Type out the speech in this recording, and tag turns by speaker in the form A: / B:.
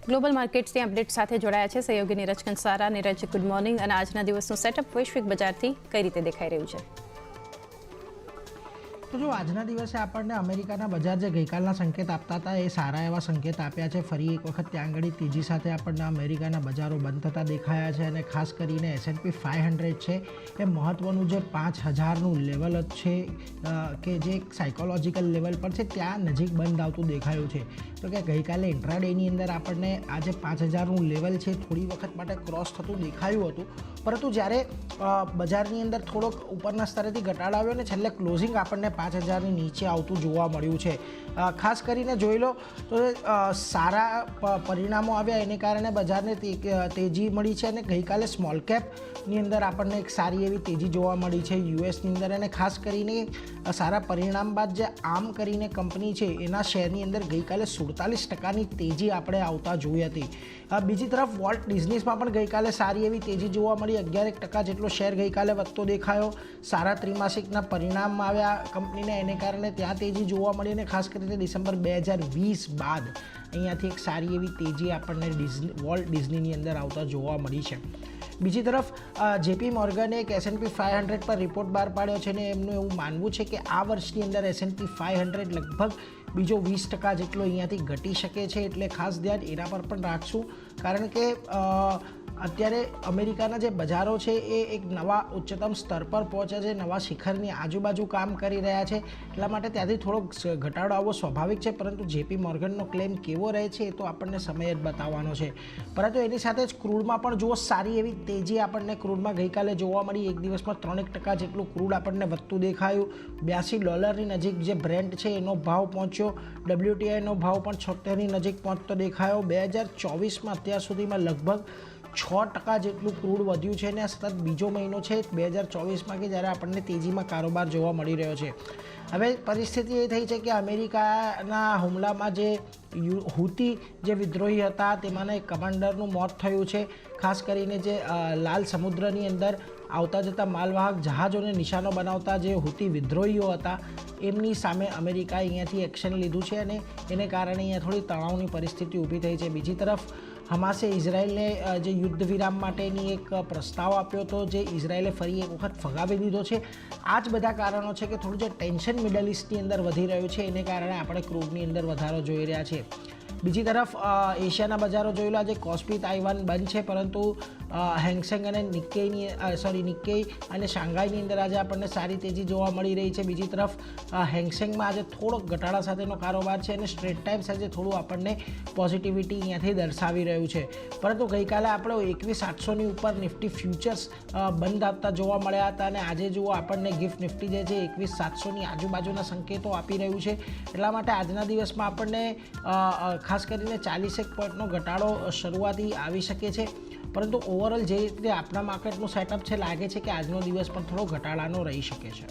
A: Global માર્કેટ્સની update સાથે જોડાયા છે સહયોગી નીરજ કંસારા. Neeraj, good morning. અને આજના દિવસનું સેટઅપ વૈશ્વિક બજારથી કઈ રીતે દેખાઈ રહ્યું છે?
B: તો જો આજના દિવસે આપણને અમેરિકાના બજાર જે ગઈકાલના સંકેત આપતા હતા એ સારા એવા સંકેત આપ્યા છે. ફરી એક વખત ત્યાં આગળ તેજી સાથે આપણને અમેરિકાના બજારો બંધ થતા દેખાયા છે અને ખાસ કરીને S&P 500 છે એ મહત્ત્વનું જે 5000નું લેવલ જ છે કે જે સાયકોલોજીકલ લેવલ પર છે ત્યાં નજીક બંધ આવતું દેખાયું છે. તો કે ગઈકાલે ઇન્ટ્રાડેની અંદર આપણને આ જે 5000નું લેવલ છે થોડી વખત માટે ક્રોસ થતું દેખાયું હતું, પરંતુ જ્યારે બજારની અંદર થોડોક ઉપરના સ્તરેથી ઘટાડો આવ્યો ને છેલ્લે ક્લોઝિંગ આપણને 5000ની નીચે આવતું જોવા મળ્યું છે. ખાસ કરીને જોઈ લો તો સારા પરિણામો આવ્યા એને કારણે બજારને તેજી મળી છે અને ગઈકાલે સ્મોલ કેપની અંદર આપણને એક સારી એવી તેજી જોવા મળી છે યુએસની અંદર. અને ખાસ કરીને સારા પરિણામ બાદ જે આમ કરીને કંપની છે એના શેરની અંદર ગઈકાલે 47%ની તેજી આપણે આવતા જોઈ હતી. બીજી તરફ વોલ્ટ ડિઝનીસમાં પણ ગઈકાલે સારી એવી તેજી જોવા મળી. 11% જેટલો શેર ગઈકાલે વધતો દેખાયો. સારા ત્રિમાસિકના પરિણામ આવ્યા કંપનીને, એને કારણે ત્યાં તેજી જોવા મળી. અને ખાસ કરીને ડિસેમ્બર 2020 બાદ અહીંયાથી એક સારી એવી તેજી આપણને વોલ્ટ ડિઝનીની અંદર આવતા જોવા મળી છે. બીજી તરફ JP મોર્ગને એક S&P 500 પર રિપોર્ટ બહાર પાડ્યો છે અને એમનું એવું માનવું છે કે આ વર્ષની અંદર S&P 500 લગભગ બીજો 20% જેટલો અહીંયાથી ઘટી શકે છે. એટલે ખાસ ધ્યાન એના પર પણ રાખશું, કારણ કે અત્યારે અમેરિકાના જે બજારો છે એ એક નવા ઉચ્ચતમ સ્તર પર પહોંચ્યા છે, નવા શિખરની આજુબાજુ કામ કરી રહ્યા છે. એટલા માટે ત્યાંથી થોડોક ઘટાડો આવવો સ્વાભાવિક છે, પરંતુ JP મોર્ગનનો ક્લેમ કેવો રહે છે એ તો આપણને સમય જ બતાવવાનો છે. પરંતુ એની સાથે જ ક્રૂડમાં પણ જુઓ સારી એવી તેજી આપણને ક્રૂડમાં ગઈકાલે જોવા મળી. એક દિવસમાં 3% જેટલું ક્રૂડ આપણને વધતું દેખાયું. $82ની નજીક જે બ્રેન્ટ છે એનો ભાવ પહોંચ્યો. WTIનો ભાવ પણ 76ની નજીક પહોંચતો દેખાયો. 2024માં અત્યાર સુધીમાં લગભગ 6% જેટલું ક્રૂડ વધ્યું છે અને સતત બીજો મહિનો છે 2024માં કે જ્યારે આપણને તેજીમાં કારોબાર જોવા મળી રહ્યો છે. હવે પરિસ્થિતિ એ થઈ છે કે અમેરિકાના હુમલામાં જે હુતી જે વિદ્રોહી હતા તેમાંના એક કમાન્ડરનું મોત થયું છે. ખાસ કરીને જે લાલ સમુદ્રની અંદર આવતા જતા માલવાહક જહાજોને નિશાનો બનાવતા જે હુતી વિદ્રોહીઓ હતા એમની સામે અમેરિકાએ અહીંયાથી એક્શન લીધું છે અને એને કારણે અહીંયા થોડી તણાવની પરિસ્થિતિ ઊભી થઈ છે. બીજી તરફ હમાસે ઇઝરાયલને જે યુદ્ધ વિરામ માટેની એક પ્રસ્તાવ આપ્યો હતો, જે ઇઝરાયલે ફરી એક વખત ફગાવી દીધો છે. આ જ બધા કારણો છે કે થોડું જે ટેન્શન મિડલ ઇસ્ટની અંદર વધી રહ્યું છે એને કારણે આપણે ક્રૂડની અંદર વધારો જોઈ રહ્યા છીએ. બીજી તરફ એશિયાના બજારો જોઈ લો, આજે કોસ્પી તાઇવાન બંધ છે, પરંતુ હેંગસેંગ અને નિક્કેઈ અને શાંઘાઈની અંદર આજે આપણને સારી તેજી જોવા મળી રહી છે. બીજી તરફ હેંગસેંગમાં આજે થોડોક ઘટાડા સાથેનો કારોબાર છે અને સ્ટ્રેટ ટાઈમ્સ આજે થોડું આપણને પોઝિટિવિટી અહીંયાથી દર્શાવી રહ્યું છે. પરંતુ ગઈકાલે આપણે 21800ની ઉપર નિફ્ટી ફ્યુચર્સ બંધ આપતા જોવા મળ્યા હતા અને આજે જુઓ આપણને ગિફ્ટ નિફ્ટી જે છે 21700ની આજુબાજુના સંકેતો આપી રહ્યું છે. એટલા માટે આજના દિવસમાં આપણને ખાસ કરીને 40 પોઈન્ટનો ઘટાડો શરૂઆતી આવી શકે છે, પરંતુ ઓવરઓલ જે રીતે આપણા માર્કેટનું સેટઅપ છે લાગે છે કે આજનો દિવસ પણ થોડો ઘટાડાનો રહી શકે છે.